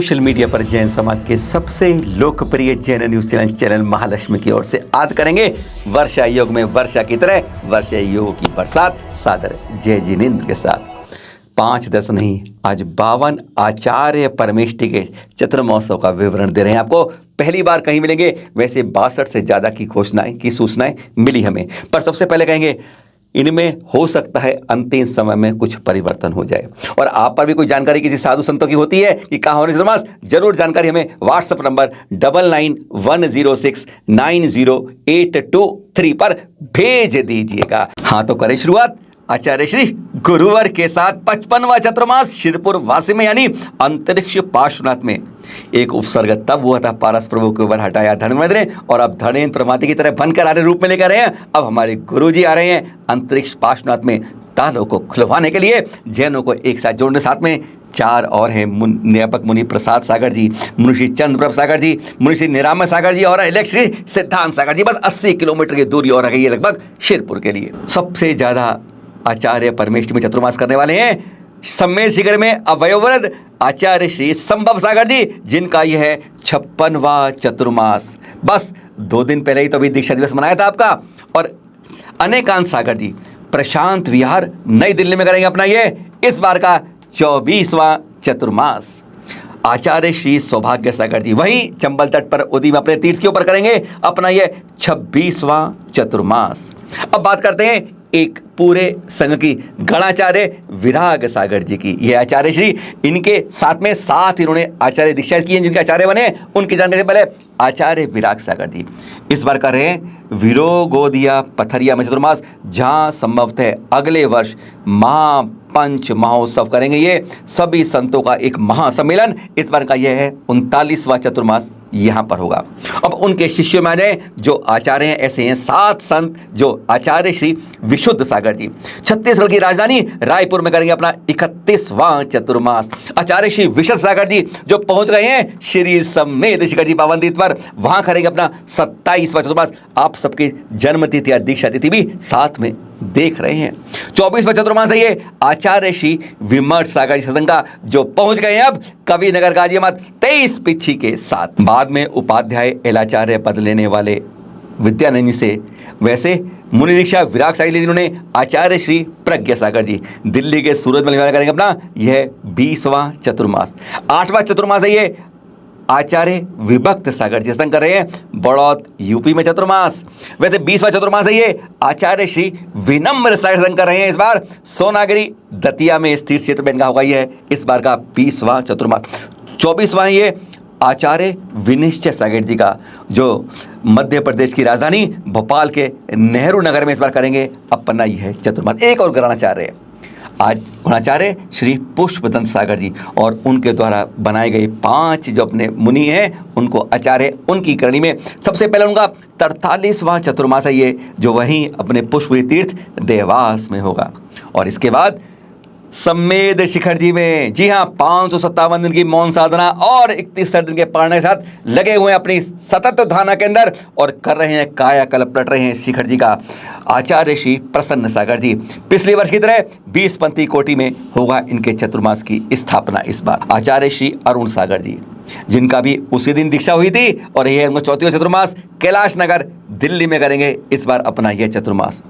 Social media पर जैन समाज के सबसे लोकप्रिय जैन न्यूज चैनल महालक्ष्मी की ओर से आज करेंगे वर्षा योग में वर्षा की तरह वर्षा योग की बरसात। सादर जय जिनेंद्र के साथ 5-10 नहीं आज 52 आचार्य परमेष्टि के चतुर्महोत्सव का विवरण दे रहे हैं आपको। पहली बार कहीं मिलेंगे, वैसे 62 से ज़्यादा की सूचनाएं मिली हमें, पर सबसे पहले कहेंगे इनमें हो सकता है अंतिम समय में कुछ परिवर्तन हो जाए। और आप पर भी कोई जानकारी किसी साधु संतों की होती है कि कहाँ होने से जरूर जानकारी हमें व्हाट्सएप नंबर 9910690823 पर भेज दीजिएगा। हाँ तो करें शुरुआत आचार्य श्री गुरुवर के साथ 55वां चतुर्मास शिरपुर वासी में यानी अंतरिक्ष पार्श्वनाथ में एक उपसर्ग तब हुआ था पारस प्रभु के ऊपर हटाया धर्मेंद्र ने, और अब धर्मेंद्र प्रमाति की तरह बनकर आर्य रूप में लेकर रहे हैं। अब हमारे गुरुजी आ रहे हैं अंतरिक्ष पार्श्वनाथ में तालों को खुलवाने के लिए, जैनों को एक साथ जोड़ने। साथ में 4 और हैं, न्यापक मुनि प्रसाद सागर जी, मुनिश्री चंद्रप्रभ सागर जी, मुनिश्री निरामय सागर जी और श्री सिद्धांत सागर जी। बस 80 किलोमीटर की दूरी और रही है लगभग शिरपुर के लिए। सबसे ज्यादा आचार्य परमेष्टि में चतुर्मास करने वाले हैं सम्मेद शिखर में अवयवरद आचार्य श्री संभव सागर जी, जिनका यह है 56वां चतुर्मास। बस 2 दिन पहले ही तो अभी दीक्षा दिवस मनाया था आपका। और अनेकांत सागर जी प्रशांत विहार नई दिल्ली में करेंगे अपना ये इस बार का 24वां चतुर्मास। आचार्य श्री सौभाग्य सागर जी वही चंबल तट पर उदी में अपने तीर्थ के ऊपर करेंगे अपना यह 26वां चतुर्मास। अब बात करते हैं एक पूरे संघ की गणाचार्य विराग सागर जी की। ये आचार्य श्री, इनके साथ में 7 इन्होंने आचार्य दीक्षा की है, जिनके आचार्य बने उनकी जानकारी से पहले आचार्य विराग सागर जी इस बार कर रहे हैं विरोगोदिया पथरिया में चतुर्मास, जहां संभवतः अगले वर्ष महापंच महोत्सव करेंगे। ये सभी संतों का एक महासम्मेलन इस बार का यह है 39वां चतुर्मास यहाँ पर होगा। अब उनके शिष्यों में आ जाए जो आचार्य हैं, ऐसे हैं 7 संत जो आचार्य श्री विशुद्ध सागर जी छत्तीसगढ़ की राजधानी रायपुर में करेंगे अपना 31वां चतुर्मास। आचार्य श्री विशुद्ध सागर जी जो पहुंच गए हैं श्री सम्मेद शिखर जी पावन तीर्थ पर, वहां करेंगे अपना 27वां चतुर्मास। आप सबके जन्म तिथि या दीक्षा तिथि भी साथ में देख रहे हैं। 24वां चतुर्मास है ये आचार्य श्री विमर्श सागर जी सत्संग का, जो पहुंच गए हैं अब कवि नगर गाजियाबाद 23 पिच्छी के साथ। बाद में उपाध्याय एलाचार्य पद लेने वाले विद्यानंद जी से वैसे मुनि दीक्षा विराग सागर जी जिन्होंने आचार्य श्री प्रज्ञा सागर जी दिल्ली के सूरज में करेंगे अपना यह 20वां चतुर्मास। 8वां चतुर्मास है ये आचार्य विभक्त सागर जी संग कर रहे हैं बड़ौद यूपी में चतुर्मास। वैसे 20वां चतुर्मास है ये आचार्य श्री विनम्र सागर संग कर रहे हैं इस बार सोनागिरी दतिया में स्थित क्षेत्र में इनका होगा ये इस बार का 20वां चतुर्मास। 24वां ये आचार्य विनिश्चय सागर जी का, जो मध्य प्रदेश की राजधानी भोपाल के नेहरू नगर में इस बार करेंगे अपना यह चतुर्मास। एक और गणाचार्य है आज गुणाचार्य श्री पुष्पदंत सागर जी, और उनके द्वारा बनाए गए 5 जो अपने मुनि हैं उनको आचार्य उनकी करणी में सबसे पहले उनका 43वां चतुर्मास है ये, जो वहीं अपने पुष्पगिरी तीर्थ देवास में होगा। और इसके बाद सम्मेद शिखर जी में, जी हाँ, 557 दिन की मौन साधना और 31 दिन के पारने के साथ लगे हुए हैं अपनी सतत धारणा के अंदर और कर रहे हैं कायाकल्प पलट रहे हैं शिखर जी का आचार्य श्री प्रसन्न सागर जी। पिछले वर्ष की तरह 20 पंथी कोटि में होगा इनके चतुर्मास की स्थापना इस बार। आचार्य श्री अरुण सागर जी जिनका भी उसी दिन दीक्षा हुई थी, और यह उनका 4वां चतुर्मास कैलाश नगर दिल्ली में करेंगे इस बार अपना यह चतुर्मास।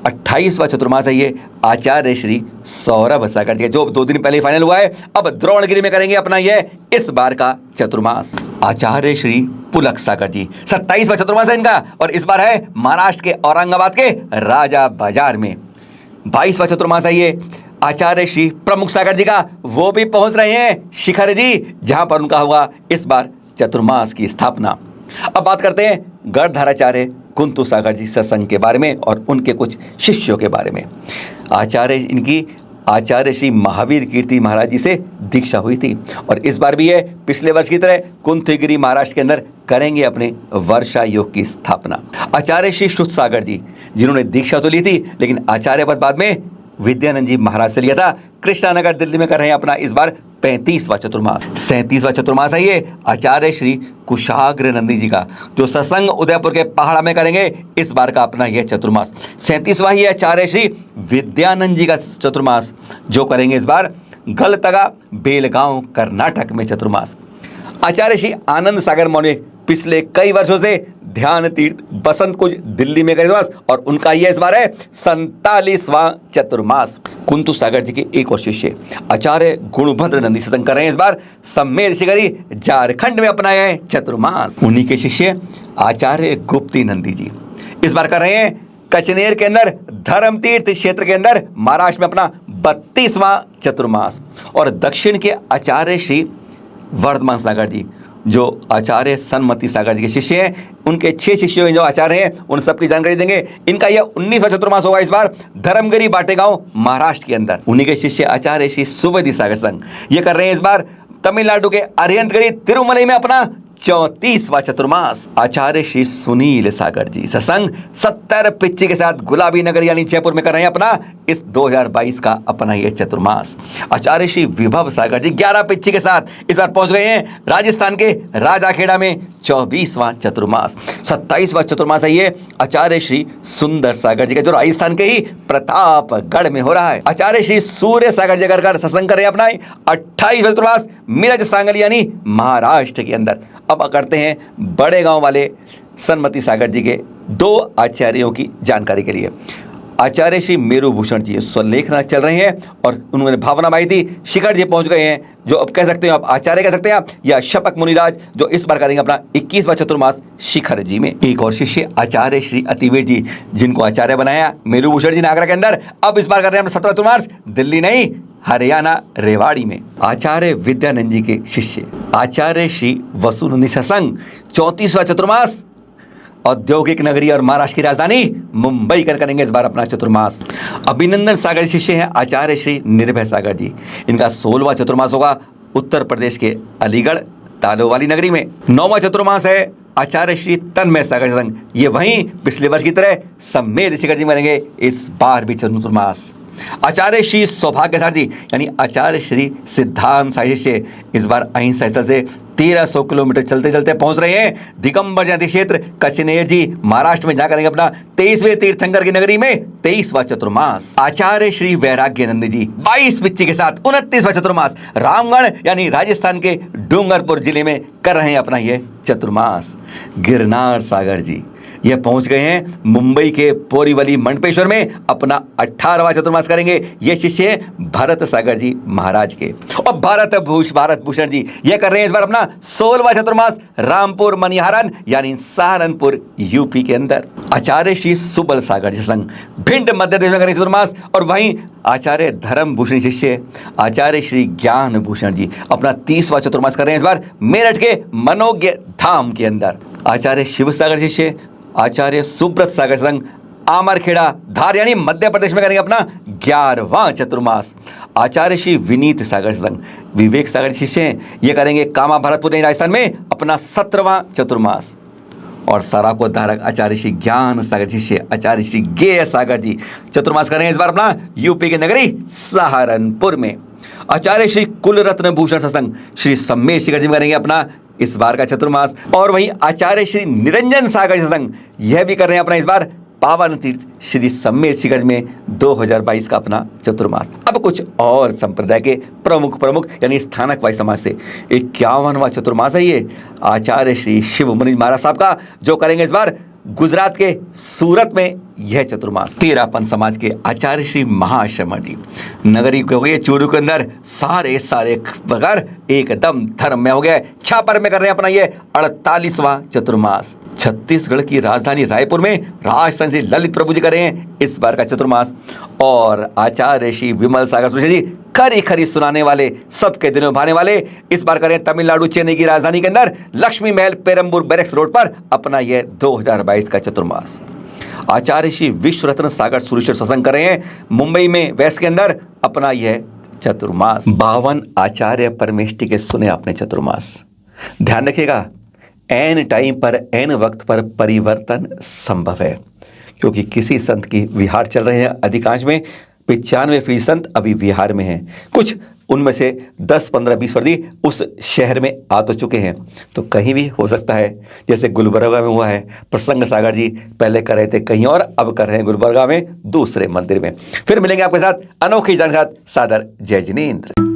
28वां चतुर्मास है ये आचार्य श्री सौरभ सागर जी जो 2 दिन पहले फाइनल हुआ है। अब द्रोणगिरी में करेंगे अपना यह इस बार का चतुर्मास। आचार्य श्री पुलक सागर जी 27वां चतुर्मास है इनका, और इस बार है महाराष्ट्र के औरंगाबाद के राजा बाजार में। 22वां चतुर्मास है ये आचार्य श्री प्रमुख सागर जी का, वो भी पहुंच रहे हैं शिखर जी जहां पर उनका हुआ इस बार चतुर्मास की स्थापना। अब बात करते हैं गढ़धाराचार्य कुंतु सागर जी सत्संग के बारे में और उनके कुछ शिष्यों के बारे में। इनकी आचार्य श्री महावीर कीर्ति महाराज जी से दीक्षा हुई थी, और इस बार भी है पिछले वर्ष की तरह कुंथगिरी महाराष्ट्र के अंदर करेंगे अपने वर्षा योग की स्थापना। आचार्य श्री शुद्ध सागर जी जिन्होंने दीक्षा तो ली थी लेकिन आचार्य पद बाद में विद्यानंद जी महाराज से लिया था, कृष्णानगर दिल्ली में कर रहे हैं अपना इस बार 35वां चतुर्मास। 37वां चतुर्मास है ये आचार्य श्री कुशाग्र नंदी जी का, जो सत्संग उदयपुर के पहाड़ा में करेंगे इस बार का अपना यह चतुर्मास। 37वां ही आचार्य श्री विद्यानंद जी का चतुर्मास जो करेंगे इस बार गलतगा बेलगांव कर्नाटक में चतुर्मास। आचार्य श्री आनंद सागर मौर्य पिछले कई वर्षों से ध्यान तीर्थ बसंत कुंज दिल्ली में गए और उनका यह इस बार है 47वां चतुर्मास। कुंतु सागर जी के एक और शिष्य आचार्य गुणभद्र नंदी सत्संग कर रहे हैं इस बार सम्मेद शिखरी झारखंड में अपनाया है चतुर्मास। उन्हीं के शिष्य आचार्य गुप्ती नंदी जी इस बार कर रहे हैं कचनेर के अंदर धर्म तीर्थ क्षेत्र के अंदर महाराष्ट्र में अपना 32वां चतुर्मास। और दक्षिण के आचार्य श्री वर्धमान सागर जी जो आचार्य सन्मति सागर जी के शिष्य हैं, उनके 6 शिष्यों में जो आचार्य हैं उन सबकी जानकारी देंगे। इनका यह 19वां चतुर्मास होगा इस बार धर्मगिरी बाटेगांव महाराष्ट्र के अंदर। उन्हीं के शिष्य आचार्य श्री सुवेदी सागर संघ ये कर रहे हैं इस बार तमिलनाडु के अरिहंतगिरी तिरुमलई में अपना 34वां चतुर्मास। आचार्य श्री सुनील सागर जी सत्संग 70 पिच्ची के साथ गुलाबी नगर यानी जयपुर में कर रहे हैं अपना इस 2022 का अपना ये चतुर्मास। आचार्य श्री विभव सागर जी 11 पिच्ची के साथ इस बार पहुंच गए हैं राजस्थान के राजाखेड़ा में 24वां चतुर्मास। 27वां चतुर्मास है ये आचार्य श्री सुंदर सागर जी का जो राजस्थान के ही प्रतापगढ़ में हो रहा है। आचार्य श्री सूर्य सागर जी कर सत्संग कर रहे हैं अपना 28वां चतुर्मास मिरज सांगल यानी महाराष्ट्र के अंदर। अब करते हैं बड़े गांव वाले सन्मति सागर जी के 2 आचार्यों की जानकारी के लिए। आचार्य श्री मेरू भूषण जी स्वलेखना चल रहे हैं और उन्होंने भावना बाई थी शिखर जी पहुंच गए हैं जो अब कह सकते हैं आप आचार्य कह सकते हैं आप या शपक मुनिराज जो इस बार करेंगे अपना 21वां चतुर्मास शिखर जी में। एक और शिष्य आचार्य श्री अतिवीर जी जिनको आचार्य बनाया मेरू भूषण जी ने आगरा के अंदर, अब इस बार कर रहे हैं 17वां चतुर्मास दिल्ली नहीं हरियाणा रेवाड़ी में। आचार्य विद्यानंद जी के शिष्य आचार्य श्री वसुनंदी सत्संग 34वां चतुर्मास औद्योगिक नगरी और महाराष्ट्र की राजधानी मुंबई कर करेंगे इस बार अपना चतुर्मास। अभिनंदन सागर शिष्य हैं आचार्य श्री निर्भय सागर जी, इनका 16वां चतुर्मास होगा उत्तर प्रदेश के अलीगढ़ तालोवाली नगरी में। 9वां चतुर्मास है आचार्य श्री तन्मय सागर संघ, ये वहीं पिछले वर्ष की तरह सम्मेद शिखर जी करेंगे इस बार भी चतुर्मास। आचार्य श्री सौभाग्य सारथी यानी आचार्य श्री सिद्धांत साई शिष्य इस बार अहिंसा स्थल से 1300 किलोमीटर चलते चलते पहुंच रहे हैं दिगंबर जयंती क्षेत्र कचनेर जी महाराष्ट्र में जहाँ करेंगे अपना 23वें तीर्थंकर की नगरी में 23वां चतुर्मास। आचार्य श्री वैराग्यानंद जी 22 पिच्ची के साथ 29वां चतुर्मास रामगढ़ यानी राजस्थान के डूंगरपुर जिले में कर रहे हैं अपना ये चतुर्मास। गिरनार सागर जी यह पहुंच गए हैं मुंबई के पोरीवली मंडपेश्वर में अपना 18वां चतुर्मास करेंगे। ये शिष्य भरत सागर जी महाराज के। और भारत भूषण जी यह कर रहे हैं इस बार अपना 16वां चतुर्मास रामपुर मनिहारन यानी सहारनपुर यूपी के अंदर। आचार्य श्री सुबल सागर जी संघ भिंड मध्य प्रदेश में करेंगे चतुर्मास। और वहीं आचार्य धर्म भूषण शिष्य आचार्य श्री ज्ञान भूषण जी अपना 30वां चतुर्मास कर रहे हैं इस बार मेरठ के मनोज्ञ धाम के अंदर। आचार्य शिव सागर शिष्य आचार्य सुब्रत सागर संघ आमरखेड़ा धार यानी मध्य प्रदेश में करेंगे अपना 11वां चतुर्मास। आचार्य श्री विनीत सागर संघ विवेक सागर शिष्य हैं, ये करेंगे कामा भरतपुर राजस्थान में अपना 17वां चतुर्मास। और सराको धारक आचार्य श्री ज्ञान सागर शिष्य आचार्य श्री गेय सागर जी चतुर्मास करेंगे इस बार अपना यूपी की नगरी सहारनपुर में। आचार्य श्री कुलरत्न भूषण सत्संग श्री सम्मेद शिखर जी में करेंगे अपना इस बार का चतुर्मास। और वहीं आचार्य श्री निरंजन सागर संघ यह भी कर रहे हैं अपना इस बार पावन तीर्थ श्री सम्मेद शिखर में 2022 का अपना चतुर्मास। अब कुछ और संप्रदाय के प्रमुख यानी स्थानक वाई समाज से 51वां चतुर्मास है ये आचार्य श्री शिव मुनि महाराज साहब का जो करेंगे इस बार गुजरात के सूरत में यह चतुर्मास। तेरापन समाज के आचार्य श्री महाशर्मा जी नगरी हो गए चूरू के अंदर सारे बगैर एकदम धर्म में हो गए छापर में कर रहे हैं अपना ये 48वां चतुर्मास। छत्तीसगढ़ की राजधानी रायपुर में राजस्थान से ललित प्रभु जी कर रहे हैं इस बार का चतुर्मास। और आचार्य श्री विमल सागर सुरेश जी खरी सुनाने वाले सबके दिनों भाने वाले इस बार करें तमिलनाडु चेन्नई की राजधानी के अंदर लक्ष्मी महल पेरम्बूर बैरक्स रोड पर अपना यह 2022 का चतुर्मास। आचार्य श्री विश्व रत्न सागर सुरेश्वर सत्संग कर रहे हैं मुंबई में वेस्ट के अंदर अपना यह चतुर्मास। 52 आचार्य परमेष्टि के सुने आपने चतुर्मास। ध्यान रखिएगा एन टाइम पर एन वक्त पर परिवर्तन संभव है क्योंकि किसी संत की विहार चल रहे हैं अधिकांश में 95% संत अभी विहार में हैं। कुछ उनमें से 10, 15, 20% उस शहर में आ तो चुके हैं तो कहीं भी हो सकता है जैसे गुलबर्गा में हुआ है प्रसंग सागर जी पहले कर रहे थे कहीं और अब कर रहे हैं गुलबर्गा में दूसरे मंदिर में। फिर मिलेंगे आपके साथ अनोखी जानकारी। सादर जय जिनेंद्र।